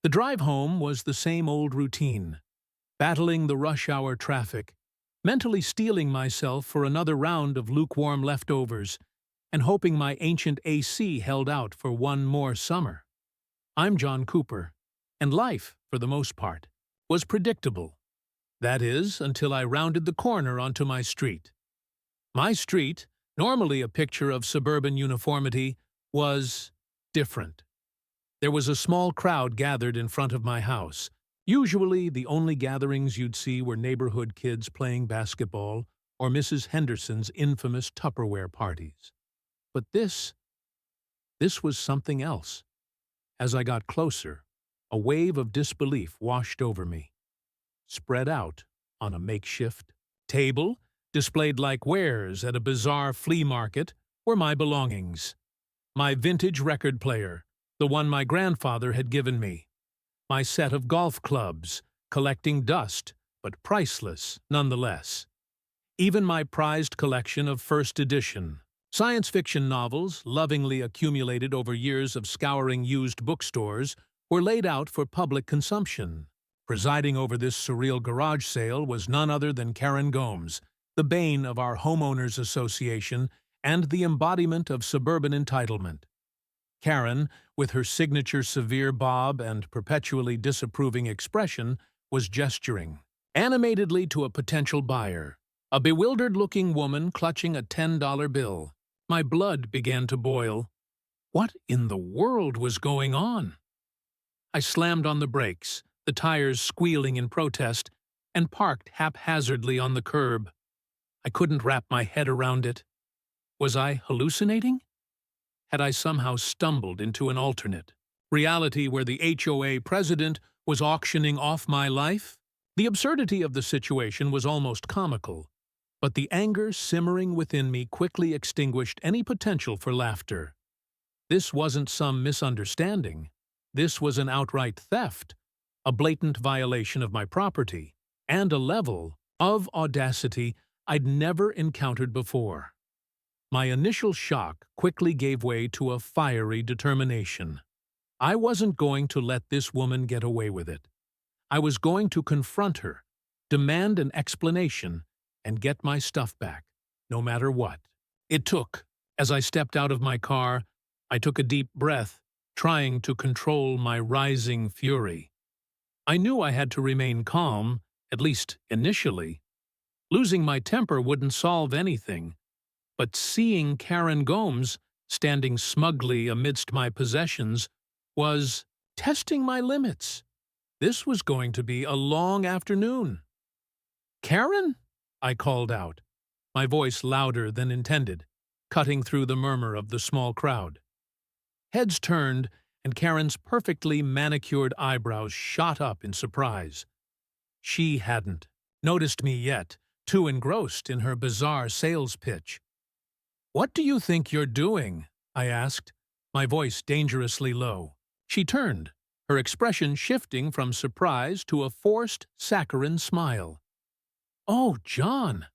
The drive home was the same old routine, battling the rush hour traffic, mentally steeling myself for another round of lukewarm leftovers, and hoping my ancient AC held out for one more summer. I'm John Cooper, and life, for the most part, was predictable. That is, until I rounded the corner onto my street. My street, normally a picture of suburban uniformity, was different. There was a small crowd gathered in front of my house. Usually, the only gatherings you'd see were neighborhood kids playing basketball or Mrs. Henderson's infamous Tupperware parties. But this was something else. As I got closer, a wave of disbelief washed over me. Spread out on a makeshift table, displayed like wares at a bizarre flea market, were my belongings. My vintage record player, the one my grandfather had given me. My set of golf clubs, collecting dust, but priceless nonetheless. Even my prized collection of first edition science fiction novels, lovingly accumulated over years of scouring used bookstores, were laid out for public consumption. Presiding over this surreal garage sale was none other than Karen Gomes, the bane of our homeowners association and the embodiment of suburban entitlement. Karen, with her signature severe bob and perpetually disapproving expression, was gesturing animatedly to a potential buyer, a bewildered-looking woman clutching a $10 bill. My blood began to boil. What in the world was going on? I slammed on the brakes, the tires squealing in protest, and parked haphazardly on the curb. I couldn't wrap my head around it. Was I hallucinating? Had I somehow stumbled into an alternate reality where the HOA president was auctioning off my life? The absurdity of the situation was almost comical, but the anger simmering within me quickly extinguished any potential for laughter. This wasn't some misunderstanding. This was an outright theft, a blatant violation of my property, and a level of audacity I'd never encountered before. My initial shock quickly gave way to a fiery determination. I wasn't going to let this woman get away with it. I was going to confront her, demand an explanation, and get my stuff back, no matter what. It took. As I stepped out of my car, I took a deep breath, trying to control my rising fury. I knew I had to remain calm, at least initially. Losing my temper wouldn't solve anything. But seeing Karen Gomes standing smugly amidst my possessions was testing my limits. This was going to be a long afternoon. "Karen?" I called out, my voice louder than intended, cutting through the murmur of the small crowd. Heads turned, and Karen's perfectly manicured eyebrows shot up in surprise. She hadn't noticed me yet, too engrossed in her bizarre sales pitch. "What do you think you're doing?" I asked, my voice dangerously low. She turned, her expression shifting from surprise to a forced, saccharine smile. "Oh, John,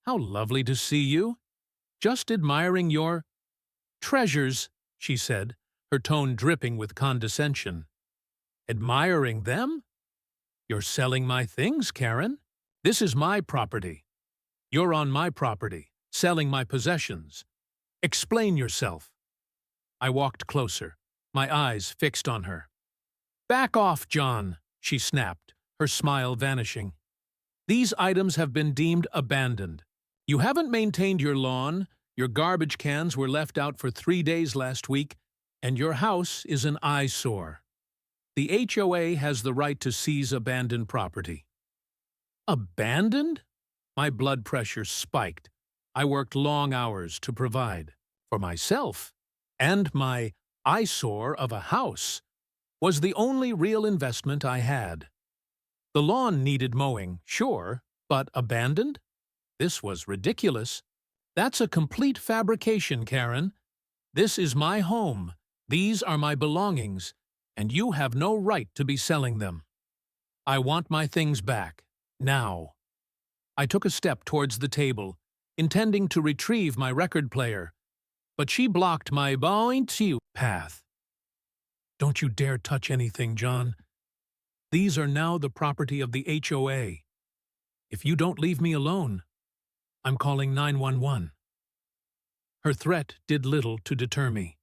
how lovely to see you. Just admiring your treasures," she said, her tone dripping with condescension. "Admiring them? You're selling my things, Karen. This is my property. You're on my property, selling my possessions. Explain yourself." I walked closer, my eyes fixed on her. "Back off, John," she snapped, her smile vanishing. "These items have been deemed abandoned. You haven't maintained your lawn, your garbage cans were left out for 3 days last week, and your house is an eyesore. The HOA has the right to seize abandoned property." Abandoned? My blood pressure spiked. I worked long hours to provide for myself, and my eyesore of a house was the only real investment I had. The lawn needed mowing, sure, but abandoned? This was ridiculous. That's a complete fabrication, Karen. This is my home. These are my belongings, and you have no right to be selling them. I want my things back, now. I took a step towards the table, intending to retrieve my record player, but she blocked my bowing to path. "Don't you dare touch anything, John. These are now the property of the HOA. If you don't leave me alone, I'm calling 911. Her threat did little to deter me.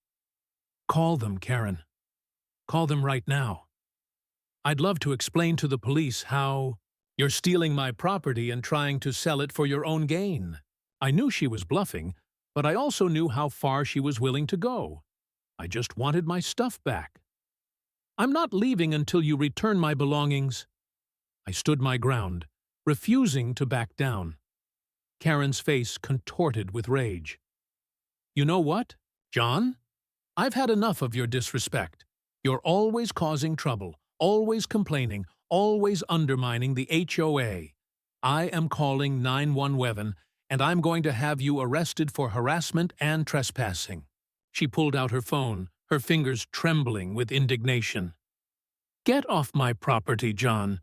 Call them, Karen. Call them right now. I'd love to explain to the police how you're stealing my property and trying to sell it for your own gain. I knew she was bluffing, but I also knew how far she was willing to go. I just wanted my stuff back. I'm not leaving until you return my belongings. I stood my ground, refusing to back down. Karen's face contorted with rage. You know what, John? I've had enough of your disrespect. You're always causing trouble, always complaining, always undermining the HOA. I am calling 911, and I'm going to have you arrested for harassment and trespassing. She pulled out her phone, her fingers trembling with indignation. Get off my property, John,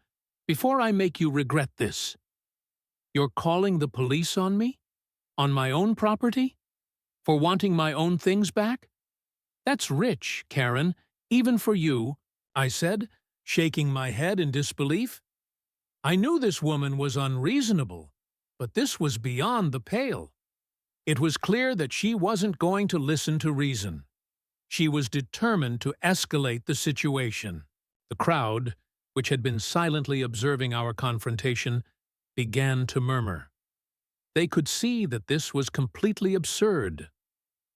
before I make you regret this. You're calling the police on me? On my own property? For wanting my own things back? That's rich, Karen, even for you, I said, shaking my head in disbelief. I knew this woman was unreasonable, but this was beyond the pale. It was clear that she wasn't going to listen to reason. She was determined to escalate the situation. The crowd, which had been silently observing our confrontation, began to murmur. They could see that this was completely absurd.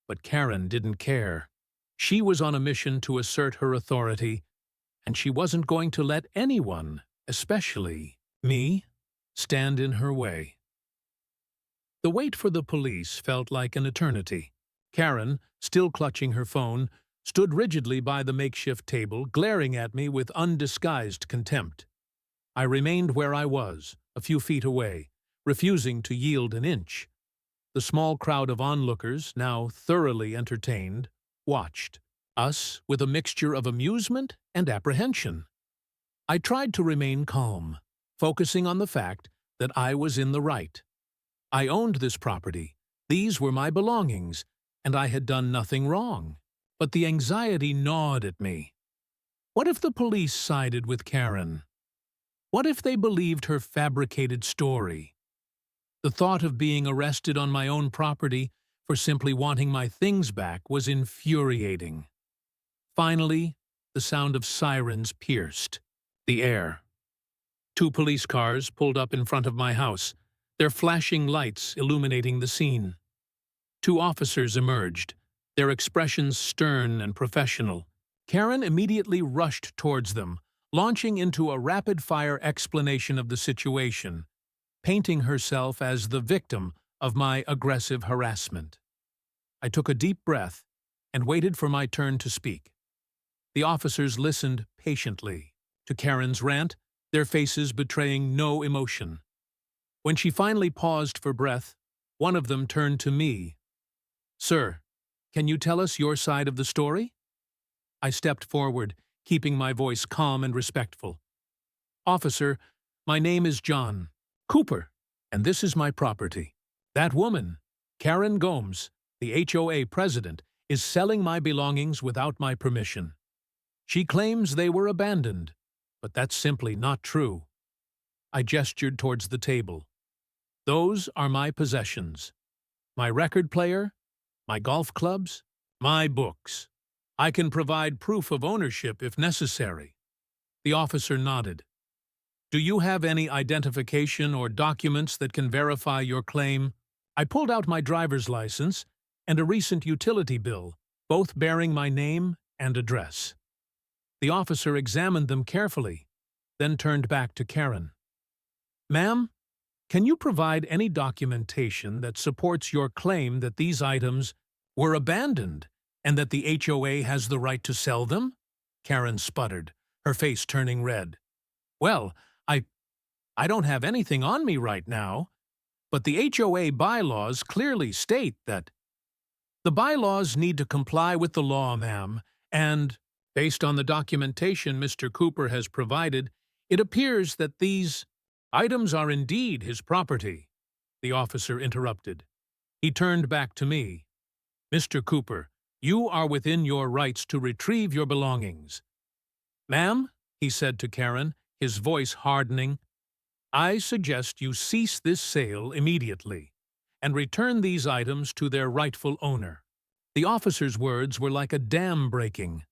But Karen didn't care. She was on a mission to assert her authority, and she wasn't going to let anyone, especially me, stand in her way. The wait for the police felt like an eternity. Karen, still clutching her phone, stood rigidly by the makeshift table, glaring at me with undisguised contempt. I remained where I was, a few feet away, refusing to yield an inch. The small crowd of onlookers, now thoroughly entertained, watched us with a mixture of amusement and apprehension. I tried to remain calm, focusing on the fact that I was in the right. I owned this property, these were my belongings, and I had done nothing wrong. But the anxiety gnawed at me. What if the police sided with Karen? What if they believed her fabricated story? The thought of being arrested on my own property for simply wanting my things back was infuriating. Finally, the sound of sirens pierced the air. 2 police cars pulled up in front of my house, their flashing lights illuminating the scene. 2 officers emerged, their expressions stern and professional. Karen immediately rushed towards them, launching into a rapid-fire explanation of the situation, painting herself as the victim of my aggressive harassment. I took a deep breath and waited for my turn to speak. The officers listened patiently to Karen's rant, their faces betraying no emotion. When she finally paused for breath, one of them turned to me. Sir, can you tell us your side of the story? I stepped forward, keeping my voice calm and respectful. Officer, my name is John Cooper, and this is my property. That woman, Karen Gomes, the HOA president, is selling my belongings without my permission. She claims they were abandoned, but that's simply not true. I gestured towards the table. Those are my possessions. My record player, my golf clubs, my books. I can provide proof of ownership if necessary. The officer nodded. Do you have any identification or documents that can verify your claim? I pulled out my driver's license and a recent utility bill, both bearing my name and address. The officer examined them carefully, then turned back to Karen. Ma'am, can you provide any documentation that supports your claim that these items were abandoned and that the HOA has the right to sell them? Karen sputtered, her face turning red. Well, I don't have anything on me right now, but the HOA bylaws clearly state that the bylaws need to comply with the law, ma'am, and based on the documentation Mr. Cooper has provided, it appears that these items are indeed his property. The officer interrupted. He turned back to me. Mr. Cooper, you are within your rights to retrieve your belongings. Ma'am, he said to Karen, his voice hardening. "I suggest you cease this sale immediately and return these items to their rightful owner." The officer's words were like a dam breaking.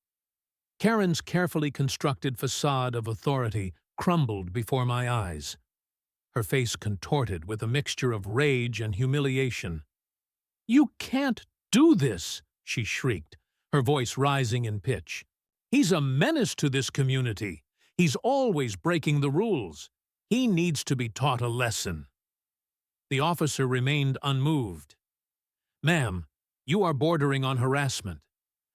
Karen's carefully constructed facade of authority crumbled before my eyes. Her face contorted with a mixture of rage and humiliation. "You can't do this!" she shrieked, her voice rising in pitch. "He's a menace to this community. He's always breaking the rules. He needs to be taught a lesson." The officer remained unmoved. "Ma'am, you are bordering on harassment.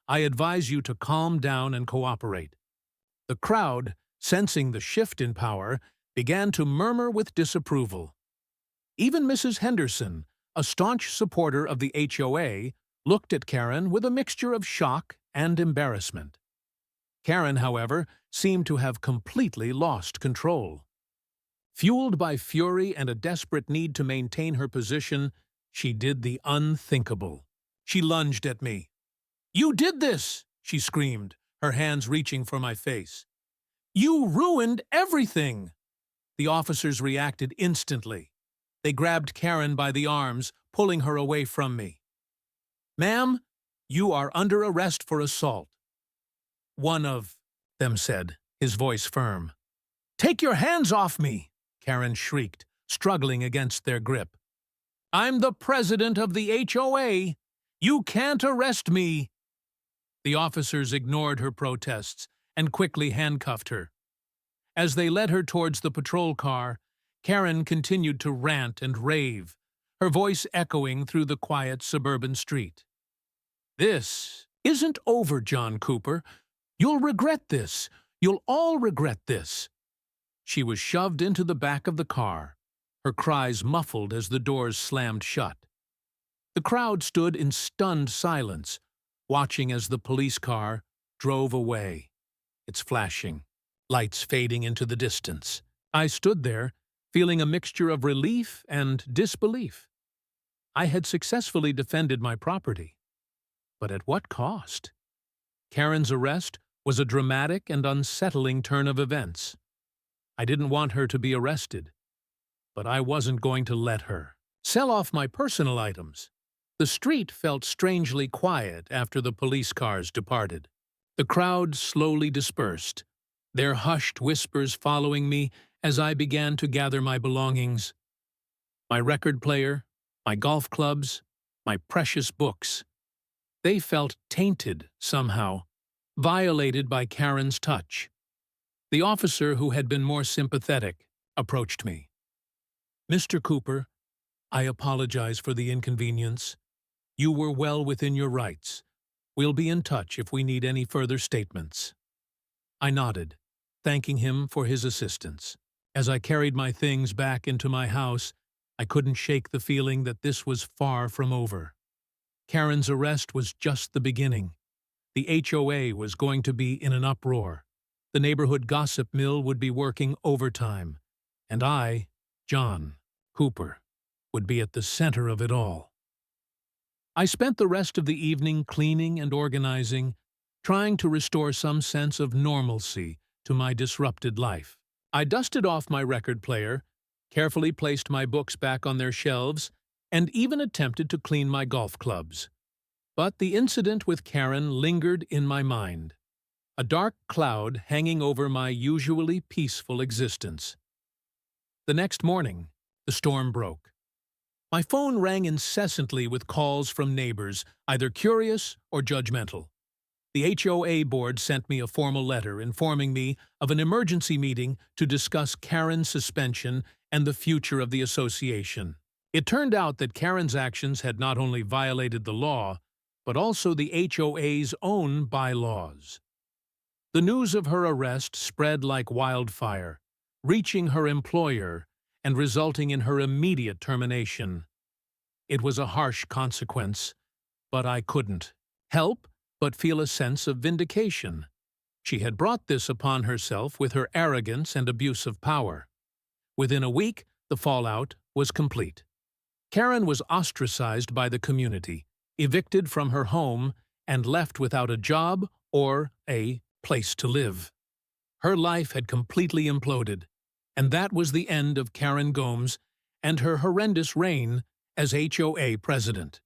I advise you to calm down and cooperate." The crowd, sensing the shift in power, began to murmur with disapproval. Even Mrs. Henderson, a staunch supporter of the HOA, looked at Karen with a mixture of shock and embarrassment. Karen, however, seemed to have completely lost control. Fueled by fury and a desperate need to maintain her position, she did the unthinkable. She lunged at me. "You did this!" she screamed, her hands reaching for my face. "You ruined everything!" The officers reacted instantly. They grabbed Karen by the arms, pulling her away from me. "Ma'am, you are under arrest for assault," one of them said, his voice firm. "Take your hands off me!" Karen shrieked, struggling against their grip. "I'm the president of the HOA! You can't arrest me!" The officers ignored her protests and quickly handcuffed her. As they led her towards the patrol car, Karen continued to rant and rave, her voice echoing through the quiet suburban street. "This isn't over, John Cooper. You'll regret this. You'll all regret this." She was shoved into the back of the car, her cries muffled as the doors slammed shut. The crowd stood in stunned silence, watching as the police car drove away, its flashing lights fading into the distance. I stood there, feeling a mixture of relief and disbelief. I had successfully defended my property. But at what cost? Karen's arrest was a dramatic and unsettling turn of events. I didn't want her to be arrested, but I wasn't going to let her sell off my personal items. The street felt strangely quiet after the police cars departed. The crowd slowly dispersed, their hushed whispers following me as I began to gather my belongings. My record player, my golf clubs, my precious books. They felt tainted somehow, violated by Karen's touch. The officer, who had been more sympathetic, approached me. "Mr. Cooper, I apologize for the inconvenience. You were well within your rights. We'll be in touch if we need any further statements." I nodded, thanking him for his assistance. As I carried my things back into my house, I couldn't shake the feeling that this was far from over. Karen's arrest was just the beginning. The HOA was going to be in an uproar. The neighborhood gossip mill would be working overtime. And I, John Cooper, would be at the center of it all. I spent the rest of the evening cleaning and organizing, trying to restore some sense of normalcy to my disrupted life. I dusted off my record player, carefully placed my books back on their shelves, and even attempted to clean my golf clubs. But the incident with Karen lingered in my mind, a dark cloud hanging over my usually peaceful existence. The next morning, the storm broke. My phone rang incessantly with calls from neighbors, either curious or judgmental. The HOA board sent me a formal letter informing me of an emergency meeting to discuss Karen's suspension and the future of the association. It turned out that Karen's actions had not only violated the law, but also the HOA's own bylaws. The news of her arrest spread like wildfire, reaching her employer and resulting in her immediate termination. It was a harsh consequence, but I couldn't help but feel a sense of vindication. She had brought this upon herself with her arrogance and abuse of power. Within a week, the fallout was complete. Karen was ostracized by the community, evicted from her home, and left without a job or a place to live. Her life had completely imploded, and that was the end of Karen Gomes and her horrendous reign as HOA president.